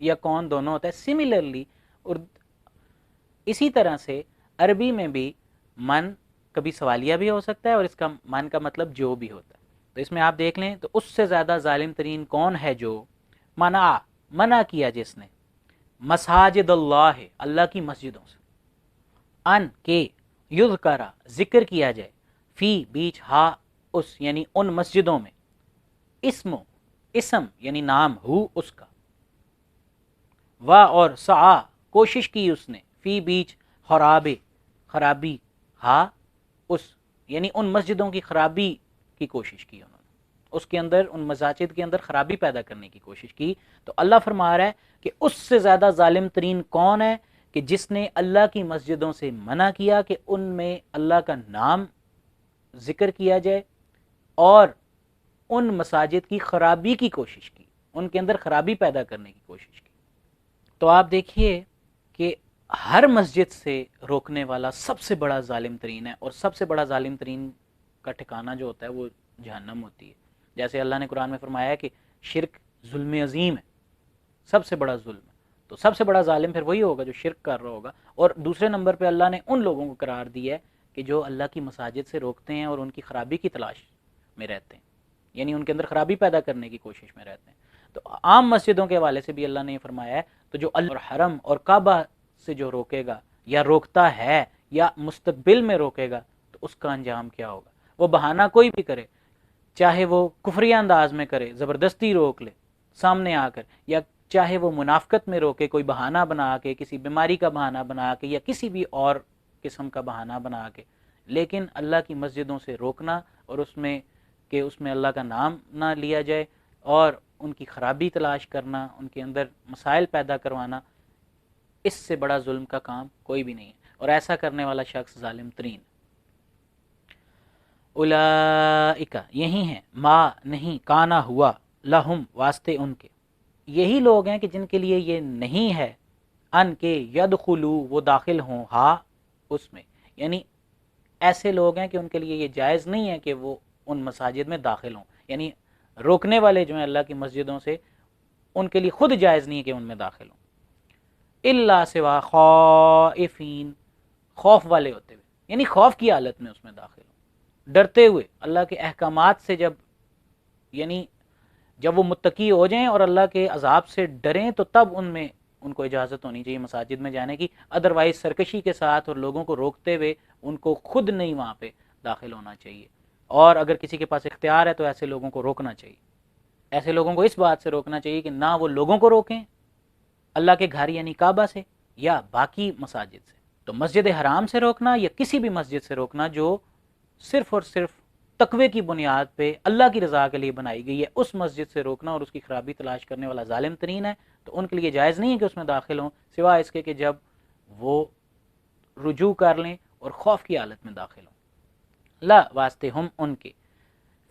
یا کون دونوں ہوتا ہے. سملرلی اسی طرح سے عربی میں بھی من کبھی سوالیہ بھی ہو سکتا ہے اور اس کا من کا مطلب جو بھی ہوتا ہے. تو اس میں آپ دیکھ لیں تو اس سے زیادہ ظالم ترین کون ہے جو منع کیا جس نے مساجد اللہ اللہ کی مسجدوں سے ان کے یذکر ذکر کیا جائے فی بیچ ہا اس یعنی ان مسجدوں میں اسم یعنی نام ہو اس کا اور سعا کوشش کی اس نے فی بیچ خرابی ہا اس یعنی ان مسجدوں کی خرابی کی کوشش کی انہوں نے اس کے اندر ان مساجد کے اندر خرابی پیدا کرنے کی کوشش کی. تو اللہ فرما رہا ہے کہ اس سے زیادہ ظالم ترین کون ہے کہ جس نے اللہ کی مسجدوں سے منع کیا کہ ان میں اللہ کا نام ذکر کیا جائے اور ان مساجد کی خرابی کی کوشش کی, ان کے اندر خرابی پیدا کرنے کی کوشش کی. تو آپ دیکھیے کہ ہر مسجد سے روکنے والا سب سے بڑا ظالم ترین ہے, اور سب سے بڑا ظالم ترین کا ٹھکانہ جو ہوتا ہے وہ جہنم ہوتی ہے. جیسے اللہ نے قرآن میں فرمایا ہے کہ شرک ظلم عظیم ہے, سب سے بڑا ظلم ہے. تو سب سے بڑا ظالم پھر وہی ہوگا جو شرک کر رہا ہوگا. اور دوسرے نمبر پہ اللہ نے ان لوگوں کو قرار دیا ہے کہ جو اللہ کی مساجد سے روکتے ہیں اور ان کی خرابی کی تلاش میں رہتے ہیں, یعنی ان کے اندر خرابی پیدا کرنے کی کوشش میں رہتے ہیں. تو عام مسجدوں کے حوالے سے بھی اللہ نے یہ فرمایا ہے تو جو اللہ اور حرم اور کعبہ سے جو روکے گا یا روکتا ہے یا مستقبل میں روکے گا تو اس کا انجام کیا ہوگا. وہ بہانہ کوئی بھی کرے, چاہے وہ کفریہ انداز میں کرے, زبردستی روک لے سامنے آ کر, یا چاہے وہ منافقت میں روکے, کوئی بہانہ بنا کے, کسی بیماری کا بہانہ بنا کے یا کسی بھی اور قسم کا بہانہ بنا کے, لیکن اللہ کی مسجدوں سے روکنا اور اس میں کہ اس میں اللہ کا نام نہ لیا جائے اور ان کی خرابی تلاش کرنا, ان کے اندر مسائل پیدا کروانا, اس سے بڑا ظلم کا کام کوئی بھی نہیں ہے. اور ایسا کرنے والا شخص ظالم ترین. اولئک یہی ہیں, ما نہیں, کانا ہوا, لہم واسطے ان کے, یہی لوگ ہیں کہ جن کے لیے یہ نہیں ہے ان کے یدخلو وہ داخل ہوں ہا اس میں, یعنی ایسے لوگ ہیں کہ ان کے لیے یہ جائز نہیں ہے کہ وہ ان مساجد میں داخل ہوں. یعنی روکنے والے جو ہیں اللہ کی مسجدوں سے, ان کے لیے خود جائز نہیں ہے کہ ان میں داخل ہوں. الا سوا خائفین, خوف والے ہوتے ہوئے, یعنی خوف کی حالت میں اس میں داخل ہوں, ڈرتے ہوئے اللہ کے احکامات سے, جب وہ متقی ہو جائیں اور اللہ کے عذاب سے ڈریں تو تب ان میں ان کو اجازت ہونی چاہیے مساجد میں جانے کی. ادروائز سرکشی کے ساتھ اور لوگوں کو روکتے ہوئے ان کو خود نہیں وہاں پہ داخل ہونا چاہیے. اور اگر کسی کے پاس اختیار ہے تو ایسے لوگوں کو روکنا چاہیے. ایسے لوگوں کو اس بات سے روکنا چاہیے کہ نہ وہ لوگوں کو روکیں اللہ کے گھر یعنی کعبہ سے یا باقی مساجد سے. تو مسجد حرام سے روکنا یا کسی بھی مسجد سے روکنا جو صرف اور صرف تقوی کی بنیاد پہ اللہ کی رضا کے لیے بنائی گئی ہے, اس مسجد سے روکنا اور اس کی خرابی تلاش کرنے والا ظالم ترین ہے. تو ان کے لیے جائز نہیں ہے کہ اس میں داخل ہوں, سوائے اس کے کہ جب وہ رجوع کر لیں اور خوف کی حالت میں داخل ہوں. لا واسطے ہم ان کے,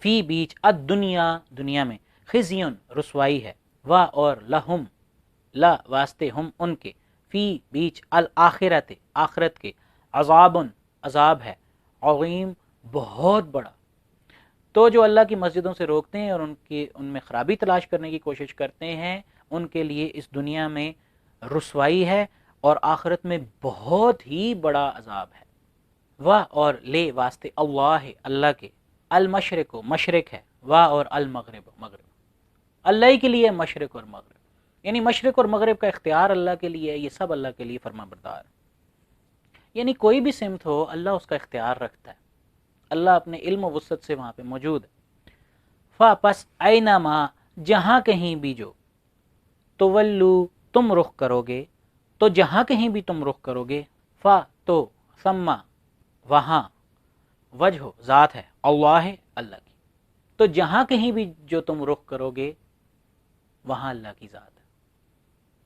فی بیچ الدنیا دنیا میں, خزیون رسوائی ہے, وا اور لہم لا واسطے ہم ان کے, فی بیچ الآخرت آخرت کے, عذابن عذاب ہے, عظیم بہت بڑا. تو جو اللہ کی مسجدوں سے روکتے ہیں اور ان میں خرابی تلاش کرنے کی کوشش کرتے ہیں, ان کے لیے اس دنیا میں رسوائی ہے اور آخرت میں بہت ہی بڑا عذاب ہے. واہ اور لے واسطے اللہ اللہ کے, المشرق مشرق ہے, واہ اور المغرب مغرب, اللہ ہی کے لیے مشرق اور مغرب, یعنی مشرق اور مغرب کا اختیار اللہ کے لیے, یہ سب اللہ کے لیے فرما بردار. یعنی کوئی بھی سمت ہو اللہ اس کا اختیار رکھتا ہے, اللہ اپنے علم و وسعت سے وہاں پہ موجود ہے. فا پس اینما جہاں کہیں بھی جو, تولو تم رخ کرو گے, تو جہاں کہیں بھی تم رخ کرو گے, فا تو ثم وہاں, وجہ ذات ہے اللہ اللہ کی, تو جہاں کہیں بھی جو تم رخ کرو گے وہاں اللہ کی ذات ہے.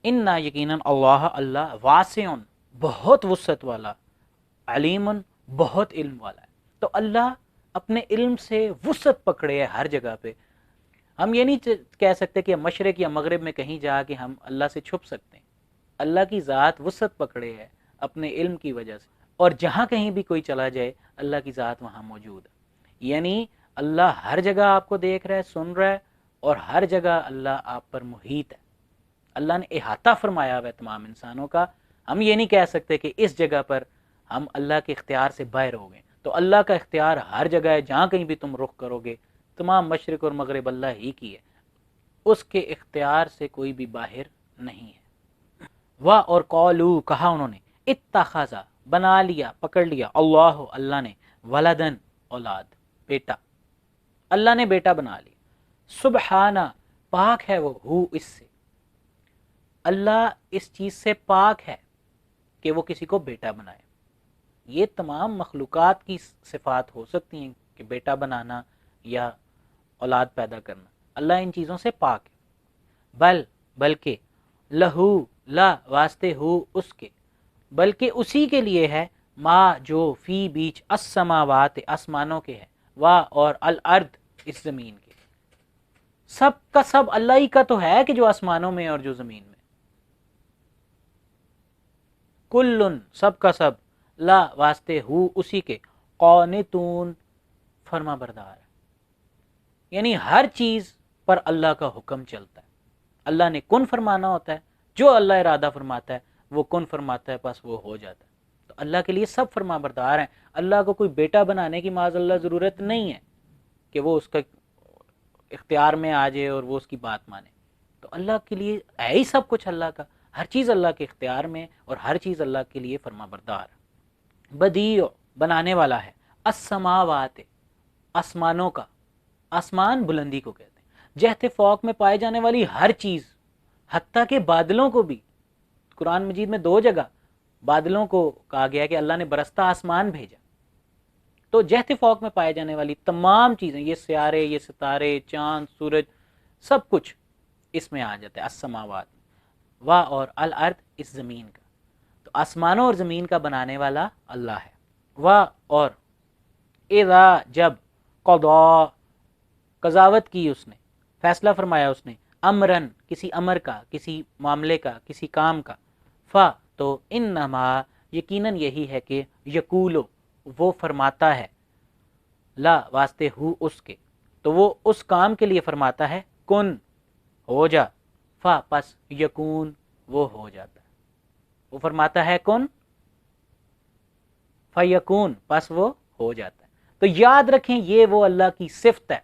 انا یقیناً اللہ اللہ, واسعن بہت وسعت والا, علیمن بہت علم والا ہے. تو اللہ اپنے علم سے وسعت پکڑے ہے ہر جگہ پہ. ہم یہ نہیں کہہ سکتے کہ مشرق یا مغرب میں کہیں جا کے ہم اللہ سے چھپ سکتے ہیں. اللہ کی ذات وسعت پکڑے ہے اپنے علم کی وجہ سے, اور جہاں کہیں بھی کوئی چلا جائے اللہ کی ذات وہاں موجود ہے. یعنی اللہ ہر جگہ آپ کو دیکھ رہا ہے, سن رہا ہے, اور ہر جگہ اللہ آپ پر محیط ہے, اللہ نے احاطہ فرمایا ہوا ہے تمام انسانوں کا. ہم یہ نہیں کہہ سکتے کہ اس جگہ پر ہم اللہ کے اختیار سے باہر ہو گئے. تو اللہ کا اختیار ہر جگہ ہے، جہاں کہیں بھی تم رخ کرو گے تمام مشرق اور مغرب اللہ ہی کی ہے، اس کے اختیار سے کوئی بھی باہر نہیں ہے. اور قولو کہا انہوں نے، اتخذا بنا لیا، پکڑ لیا، اللہ نے، ولدن اولاد، بیٹا، اللہ نے بیٹا بنا لیا. سبحانہ پاک ہے وہ اس سے، اللہ اس چیز سے پاک ہے کہ وہ کسی کو بیٹا بنائے. یہ تمام مخلوقات کی صفات ہو سکتی ہیں کہ بیٹا بنانا یا اولاد پیدا کرنا، اللہ ان چیزوں سے پاک ہے. بلکہ لہو لا واسطے ہو اس کے، بلکہ اسی کے لیے ہے، ما جو فی بیچ السماوات آسمانوں کے ہے، اور الارض اس زمین کے، سب کا سب اللہ ہی کا تو ہے کہ جو آسمانوں میں اور جو زمین میں. کلن سب کا سب، لا واسطے ہو اسی کے، قانتون فرما بردار ہے. یعنی ہر چیز پر اللہ کا حکم چلتا ہے. اللہ نے کن فرمانا ہوتا ہے، جو اللہ ارادہ فرماتا ہے وہ کن فرماتا ہے، بس وہ ہو جاتا ہے. تو اللہ کے لیے سب فرما بردار ہیں. اللہ کو کوئی بیٹا بنانے کی معاذ اللہ ضرورت نہیں ہے کہ وہ اس کا اختیار میں آ جائے اور وہ اس کی بات مانے. تو اللہ کے لیے ہے ہی سب کچھ اللہ کا، ہر چیز اللہ کے اختیار میں اور ہر چیز اللہ کے لیے فرما بردار. بدیع بنانے والا ہے، السماوات آسمانوں کا، آسمان بلندی کو کہتے ہیں، جہت فوق میں پائے جانے والی ہر چیز، حتیٰ کہ بادلوں کو بھی. قرآن مجید میں 2 جگہ بادلوں کو کہا گیا کہ اللہ نے برستا آسمان بھیجا. تو جہت فوق میں پائے جانے والی تمام چیزیں، یہ سیارے، یہ ستارے، چاند، سورج، سب کچھ اس میں آ جاتا ہے السماوات. اور الارض اس زمین کا، تو آسمانوں اور زمین کا بنانے والا اللہ ہے. اور اذا جب قضا قضاوت کی اس نے، فیصلہ فرمایا اس نے، امرن کسی امر کا، کسی معاملے کا، کسی کام کا، تو انما یقیناً یہی ہے کہ یقولو وہ فرماتا ہے، لا واسطے ہو اس کے، تو وہ اس کام کے لیے فرماتا ہے کن ہو جا، پس یکون وہ ہو جاتا ہے. وہ فرماتا ہے کن فیکون، پس وہ ہو جاتا ہے. تو یاد رکھیں یہ وہ اللہ کی صفت ہے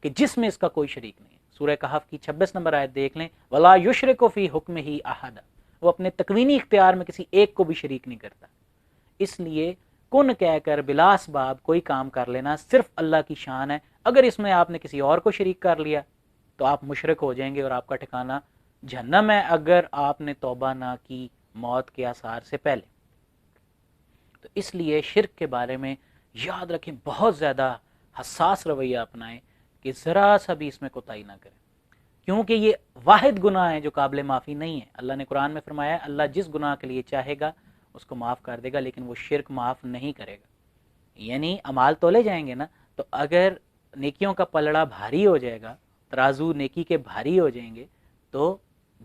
کہ جس میں اس کا کوئی شریک نہیں ہے. سورہ کہف کی 26 نمبر آیت دیکھ لیں، ولا یشرک فی حکمہ احد، وہ اپنے تکوینی اختیار میں کسی ایک کو بھی شریک نہیں کرتا. اس لیے کن کہہ کر بلا اسباب کوئی کام کر لینا صرف اللہ کی شان ہے. اگر اس میں آپ نے کسی اور کو شریک کر لیا تو آپ مشرک ہو جائیں گے اور آپ کا ٹھکانہ جہنم ہے، اگر آپ نے توبہ نہ کی موت کے آثار سے پہلے. تو اس لیے شرک کے بارے میں یاد رکھیں، بہت زیادہ حساس رویہ اپنائیں کہ ذرا سا بھی اس میں کوتاہی نہ کریں، کیونکہ یہ واحد گناہ ہے جو قابل معافی نہیں ہے. اللہ نے قرآن میں فرمایا ہے اللہ جس گناہ کے لیے چاہے گا اس کو معاف کر دے گا، لیکن وہ شرک معاف نہیں کرے گا. یعنی اعمال تولے جائیں گے نا، تو اگر نیکیوں کا پلڑا بھاری ہو جائے گا، ترازو نیکی کے بھاری ہو جائیں گے، تو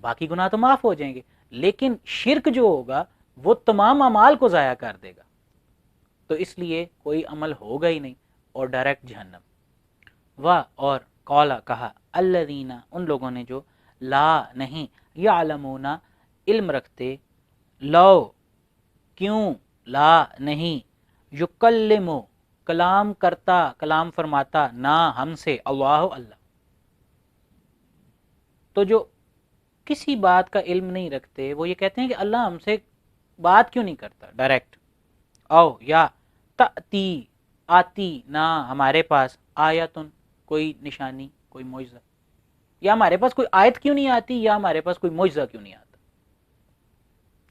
باقی گناہ تو معاف ہو جائیں گے، لیکن شرک جو ہوگا وہ تمام اعمال کو ضائع کر دے گا. تو اس لیے کوئی عمل ہوگا ہی نہیں اور ڈائریکٹ جہنم. اور قولا کہا، الذین ان لوگوں نے جو لا نہیں، یعلمون علم رکھتے، لو کیوں، لا نہیں، یکلمو کلام کرتا، کلام فرماتا، نہ ہم سے، اللہ. تو جو کسی بات کا علم نہیں رکھتے وہ یہ کہتے ہیں کہ اللہ ہم سے بات کیوں نہیں کرتا ڈائریکٹ. یا تأتی آتی نہ ہمارے پاس، آیتن کوئی نشانی، کوئی معجزہ، یا ہمارے پاس کوئی آیت کیوں نہیں آتی، یا ہمارے پاس کوئی معجزہ کیوں نہیں آتا.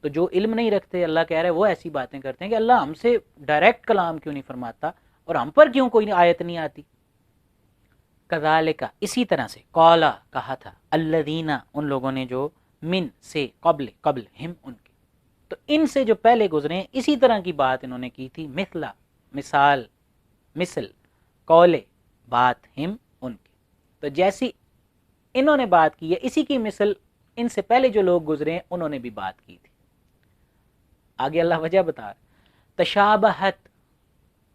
تو جو علم نہیں رکھتے، اللہ کہہ رہے ہیں وہ ایسی باتیں کرتے ہیں کہ اللہ ہم سے ڈائریکٹ کلام کیوں نہیں فرماتا اور ہم پر کیوں کوئی آیت نہیں آتی. کذالک اسی طرح سے، قولا کہا تھا، الذین ان لوگوں نے جو، من سے، قبل ہم ان کے، تو ان سے جو پہلے گزرے ہیں اسی طرح کی بات انہوں نے کی تھی، مثلا مثال، مثل، قول بات، ہم ان کے، تو جیسی انہوں نے بات کی ہے اسی کی مثل ان سے پہلے جو لوگ گزرے ہیں انہوں نے بھی بات کی تھی. آگے اللہ وجہ بتا رہا، تشابہت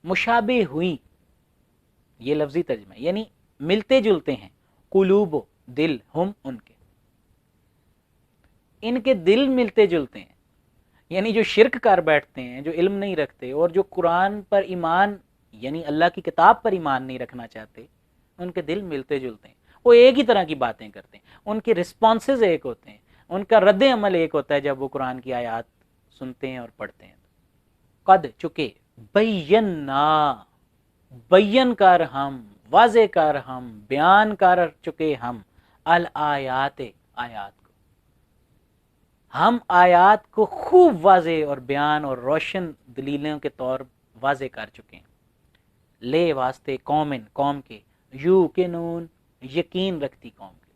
مشابہ ہوئی، یہ لفظی ترجمہ یعنی ملتے جلتے ہیں، قلوب دل، ہم ان کے، ان کے دل ملتے جلتے ہیں، یعنی جو شرک کر بیٹھتے ہیں، جو علم نہیں رکھتے اور جو قرآن پر ایمان یعنی اللہ کی کتاب پر ایمان نہیں رکھنا چاہتے، ان کے دل ملتے جلتے ہیں، وہ ایک ہی طرح کی باتیں کرتے ہیں، ان کے رسپانسز ایک ہوتے ہیں، ان کا رد عمل ایک ہوتا ہے جب وہ قرآن کی آیات سنتے ہیں اور پڑھتے ہیں۔ قد چکے بینا، بیان کر ہم، واضح کر ہم، بیان کر چکے ہم، الآیات، آیات کو، ہم آیات کو خوب واضح اور بیان اور روشن دلیلوں کے طور واضح کر چکے ہیں، لے واسطے قومن، قوم کے، یو کے نون، یقین رکھتی قوم کے،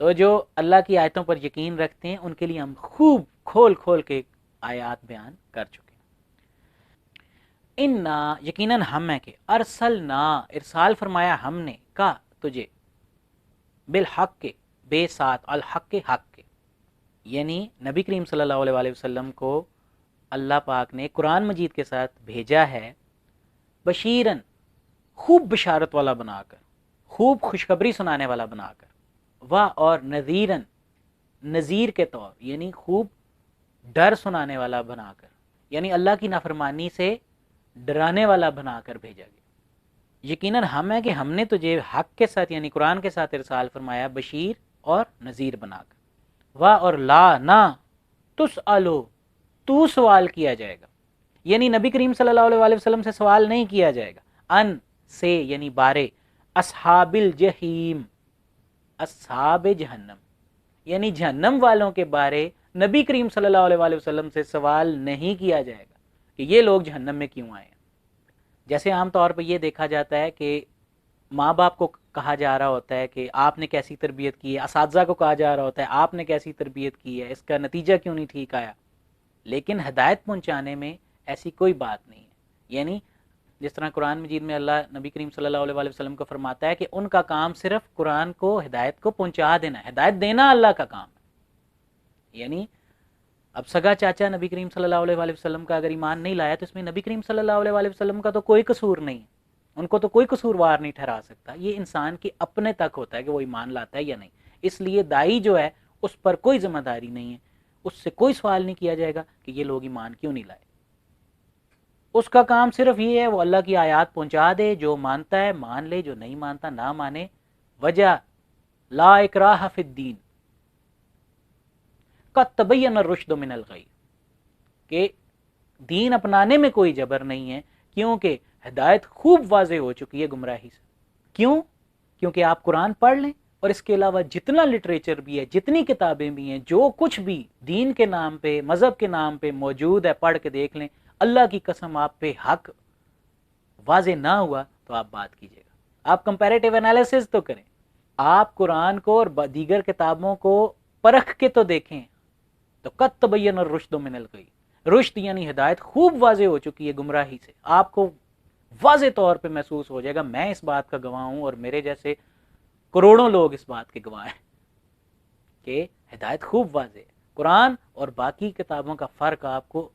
تو جو اللہ کی آیتوں پر یقین رکھتے ہیں ان کے لیے ہم خوب کھول کھول کے آیات بیان کر چکے ہیں۔ انا، یقیناً ہم ہے کہ ارسلنا، ارسال فرمایا ہم نے، کا تجھے، بالحق کے، بے ساتھ، الحق کے، حق کے، یعنی نبی کریم صلی اللہ علیہ وسلم کو اللہ پاک نے قرآن مجید کے ساتھ بھیجا ہے، بشیرن، خوب بشارت والا بنا کر، خوب خوشخبری سنانے والا بنا کر، واہ، اور نذیرن، نذیر کے طور، یعنی خوب ڈر سنانے والا بنا کر، یعنی اللہ کی نافرمانی سے ڈرانے والا بنا کر بھیجا گیا۔ یقیناً ہم ہے کہ ہم نے تجھے حق کے ساتھ یعنی قرآن کے ساتھ ارسال فرمایا، بشیر اور نذیر بنا کر، واہ، اور لا، نہ، تسألو، تو سوال کیا جائے گا، یعنی نبی کریم صلی اللہ علیہ وسلم سے سوال نہیں کیا جائے گا، ان سے یعنی بارے، اصحاب الجحیم، اصحاب جہنم، یعنی جہنم والوں کے بارے نبی کریم صلی اللہ علیہ وسلم سے سوال نہیں کیا جائے گا کہ یہ لوگ جہنم میں کیوں آئے ہیں۔ جیسے عام طور پہ یہ دیکھا جاتا ہے کہ ماں باپ کو کہا جا رہا ہوتا ہے کہ آپ نے کیسی تربیت کی ہے، اساتذہ کو کہا جا رہا ہوتا ہے آپ نے کیسی تربیت کی ہے، اس کا نتیجہ کیوں نہیں ٹھیک آیا، لیکن ہدایت پہنچانے میں ایسی کوئی بات نہیں ہے، یعنی جس طرح قرآن مجید میں اللہ نبی کریم صلی اللہ علیہ وسلم کو فرماتا ہے کہ ان کا کام صرف قرآن کو، ہدایت کو پہنچا دینا ہے، ہدایت دینا اللہ کا کام ہے، یعنی اب سگا چاچا نبی کریم صلی اللہ علیہ وسلم کا اگر ایمان نہیں لایا تو اس میں نبی کریم صلی اللہ علیہ وسلم کا تو کوئی قصور نہیں، ان کو تو کوئی قصوروار نہیں ٹھہرا سکتا، یہ انسان کے اپنے تک ہوتا ہے کہ وہ ایمان لاتا ہے یا نہیں، اس لیے داعی جو ہے اس پر کوئی ذمہ داری نہیں ہے، اس سے کوئی سوال نہیں کیا جائے گا کہ یہ لوگ ایمان کیوں نہیں لائے، اس کا کام صرف یہ ہے وہ اللہ کی آیات پہنچا دے، جو مانتا ہے مان لے، جو نہیں مانتا نہ مانے، وجہ لا اکراہ فی الدین، قد تبین الرشد من الغی، کہ دین اپنانے میں کوئی جبر نہیں ہے، کیونکہ ہدایت خوب واضح ہو چکی ہے گمراہی سے۔ کیوں؟ کیونکہ آپ قرآن پڑھ لیں اور اس کے علاوہ جتنا لٹریچر بھی ہے، جتنی کتابیں بھی ہیں، جو کچھ بھی دین کے نام پہ، مذہب کے نام پہ موجود ہے، پڑھ کے دیکھ لیں، اللہ کی قسم آپ پہ حق واضح نہ ہوا تو آپ بات کیجئے گا، آپ کمپیریٹیو انالیسز تو کریں، آپ قرآن کو اور دیگر کتابوں کو پرکھ کے تو دیکھیں، تو قد تبین الرشد من الغی، رشد یعنی ہدایت خوب واضح ہو چکی ہے گمراہی سے، آپ کو واضح طور پہ محسوس ہو جائے گا، میں اس بات کا گواہ ہوں اور میرے جیسے کروڑوں لوگ اس بات کے گواہ ہیں کہ ہدایت خوب واضح ہے، قرآن اور باقی کتابوں کا فرق آپ کو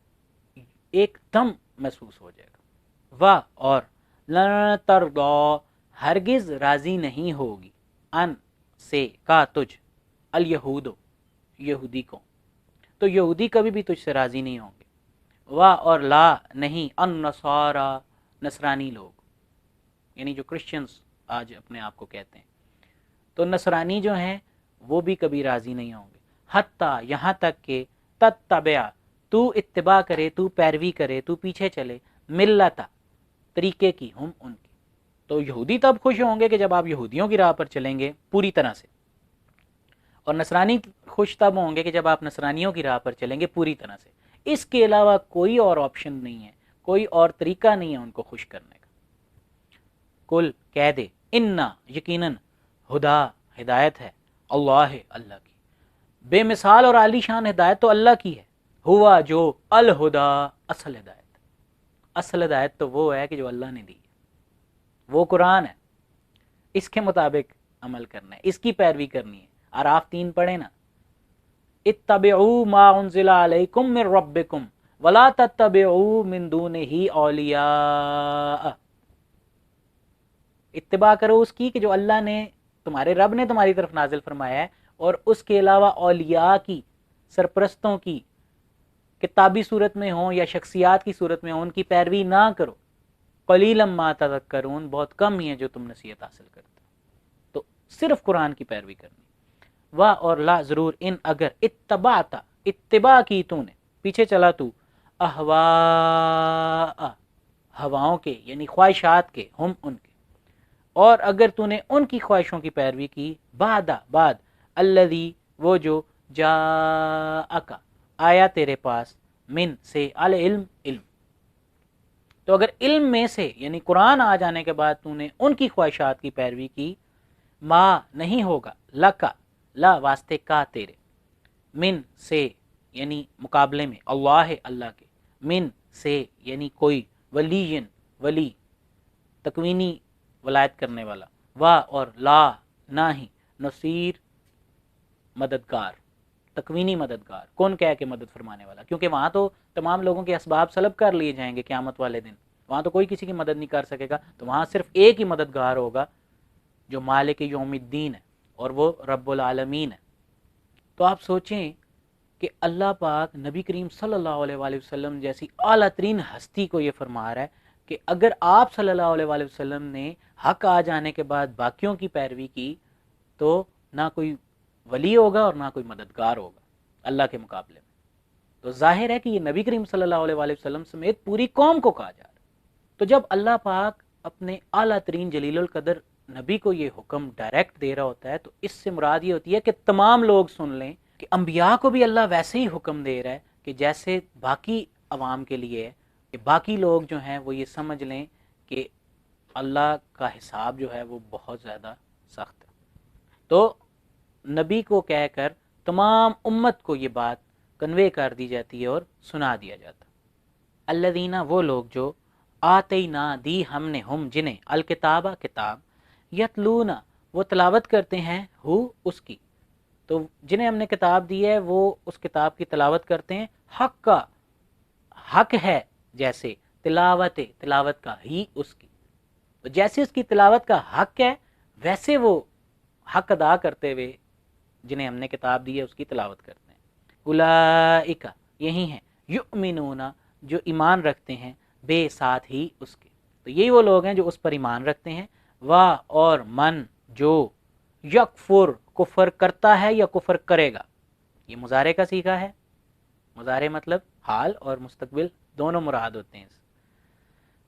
ایک دم محسوس ہو جائے گا۔ واہ، اور لن ترضی، ہرگز راضی نہیں ہوگی، ان سے، کا تجھ، الیہود، یہودی کو، تو یہودی کبھی بھی تجھ سے راضی نہیں ہوں گے، واہ، اور لا، نہیں، النصارى، نصرانی لوگ، یعنی جو کرسچنز آج اپنے آپ کو کہتے ہیں، تو نصرانی جو ہیں وہ بھی کبھی راضی نہیں ہوں گے، حتیٰ، یہاں تک کہ تتبع، تو اتباع کرے، تو پیروی کرے، تو پیچھے چلے، ملتا، طریقے کی، ہم ان کی، تو یہودی تب خوش ہوں گے کہ جب آپ یہودیوں کی راہ پر چلیں گے پوری طرح سے، اور نصرانی خوش تب ہوں گے کہ جب آپ نصرانیوں کی راہ پر چلیں گے پوری طرح سے، اس کے علاوہ کوئی اور آپشن نہیں ہے، کوئی اور طریقہ نہیں ہے ان کو خوش کرنے کا۔ کل، کہہ دے، انا، یقیناً، ہدا، ہدایت ہے، اللہ، اللہ کی، بے مثال اور عالی شان ہدایت تو اللہ کی ہے، ہوا، جو، الہدا، اصل ہدایت، اصل ہدایت تو وہ ہے کہ جو اللہ نے دی ہے، وہ قرآن ہے، اس کے مطابق عمل کرنا ہے، اس کی پیروی کرنی ہے۔ اعراف 3 پڑھیں نا، اتبعوا ما انزل علیکم من ربکم ولا تتبعوا من دونہ اولیاء، اتباع کرو اس کی کہ جو اللہ نے، تمہارے رب نے تمہاری طرف نازل فرمایا ہے، اور اس کے علاوہ اولیاء کی، سرپرستوں کی کتابی صورت میں ہوں یا شخصیات کی صورت میں ہوں ان کی پیروی نہ کرو. قلیلا ما تذکرون، بہت کم ہی ہیں جو تم نصیحت حاصل کرتے. تو صرف قرآن کی پیروی کرنی. وا اور لا ضرور، ان اگر اتبعتا اتباع کی تو نے، پیچھے چلا تو، اہواء ہواؤں کے یعنی خواہشات کے، ہم ان کے، اور اگر تو نے ان کی خواہشوں کی پیروی کی، بعد الذی وہ جو جاءک آیا تیرے پاس، من سے العلم علم. تو اگر علم میں سے یعنی قرآن آ جانے کے بعد تو نے ان کی خواہشات کی پیروی کی، ما نہیں ہوگا، لکا لا واسطے کا تیرے، من سے یعنی مقابلے میں، اللہ اللہ کے، من سے یعنی کوئی، ولی تکوینی ولایت کرنے والا، وا اور لا نہ ہی، نصیر مددگار، تکوینی مددگار، کون کہہ کے مدد فرمانے والا، کیونکہ وہاں تو تمام لوگوں کے اسباب سلب کر لیے جائیں گے قیامت والے دن، وہاں تو کوئی کسی کی مدد نہیں کر سکے گا. تو وہاں صرف ایک ہی مددگار ہوگا جو مالک یوم الدین ہے، اور وہ رب العالمین ہے. تو آپ سوچیں کہ اللہ پاک نبی کریم صلی اللہ علیہ وآلہ وسلم جیسی اعلیٰ ترین ہستی کو یہ فرما رہا ہے کہ اگر آپ صلی اللہ علیہ وآلہ وسلم نے حق آ جانے کے بعد باقیوں کی پیروی کی تو نہ کوئی ولی ہوگا اور نہ کوئی مددگار ہوگا اللہ کے مقابلے میں. تو ظاہر ہے کہ یہ نبی کریم صلی اللہ علیہ وآلہ وسلم سمیت پوری قوم کو کہا جا رہا ہے. تو جب اللہ پاک اپنے اعلیٰ ترین جلیل القدر نبی کو یہ حکم ڈائریکٹ دے رہا ہوتا ہے تو اس سے مراد یہ ہوتی ہے کہ تمام لوگ سن لیں کہ انبیاء کو بھی اللہ ویسے ہی حکم دے رہا ہے کہ جیسے باقی عوام کے لیے ہے، کہ باقی لوگ جو ہیں وہ یہ سمجھ لیں کہ اللہ کا حساب جو ہے وہ بہت زیادہ سخت ہے. تو نبی کو کہہ کر تمام امت کو یہ بات کنوے کر دی جاتی ہے اور سنا دیا جاتا. الذین وہ لوگ جو آتینا دی ہم نے، ہم جنہیں، الکتابہ کتاب، یتلون وہ تلاوت کرتے ہیں، ہو اس کی، تو جنہیں ہم نے کتاب دی ہے وہ اس کتاب کی تلاوت کرتے ہیں، حق کا حق ہے جیسے، تلاوت کا ہی اس کی، تو جیسے اس کی تلاوت کا حق ہے ویسے وہ حق ادا کرتے ہوئے جنہیں ہم نے کتاب دی ہے اس کی تلاوت کرتے ہیں. اولئک یہی ہیں، یؤمنون جو ایمان رکھتے ہیں، بے ساتھ ہی اس کے، تو یہی وہ لوگ ہیں جو اس پر ایمان رکھتے ہیں. وا اور من جو یکفر کفر کرتا ہے یا کفر کرے گا، یہ مضارع کا صیغہ ہے، مضارع مطلب حال اور مستقبل دونوں مراد ہوتے ہیں.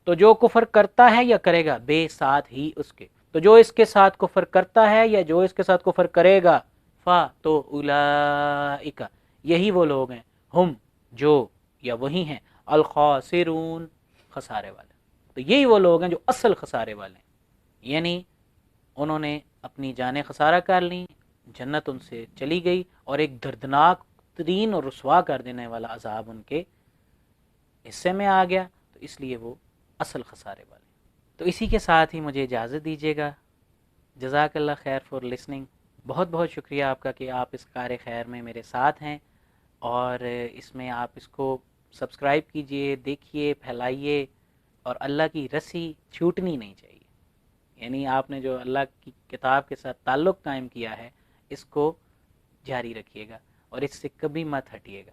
تو جو کفر کرتا ہے یا کرے گا، بے ساتھ ہی اس کے، تو جو اس کے ساتھ کفر کرتا ہے یا جو اس کے ساتھ کفر کرے گا، فا تو اولئک یہی وہ لوگ ہیں، ہم جو یا وہی ہیں، الخاسرون خسارے والے. تو یہی وہ لوگ ہیں جو اصل خسارے والے ہیں، یعنی انہوں نے اپنی جانیں خسارہ کر لیں، جنت ان سے چلی گئی اور ایک دردناک ترین اور رسوا کر دینے والا عذاب ان کے حصے میں آ گیا، تو اس لیے وہ اصل خسارے والے. تو اسی کے ساتھ ہی مجھے اجازت دیجیے گا. جزاک اللہ خیر فار لسننگ. بہت بہت شکریہ آپ کا کہ آپ اس کار خیر میں میرے ساتھ ہیں، اور اس میں آپ اس کو سبسکرائب کیجئے، دیکھیے، پھیلائیے، اور اللہ کی رسی چھوٹنی نہیں چاہیے. یعنی آپ نے جو اللہ کی کتاب کے ساتھ تعلق قائم کیا ہے اس کو جاری رکھیے گا اور اس سے کبھی مت ہٹیے گا.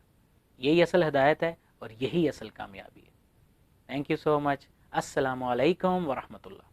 یہی اصل ہدایت ہے اور یہی اصل کامیابی ہے. تھینک یو سو مچ. السلام علیکم ورحمۃ اللہ.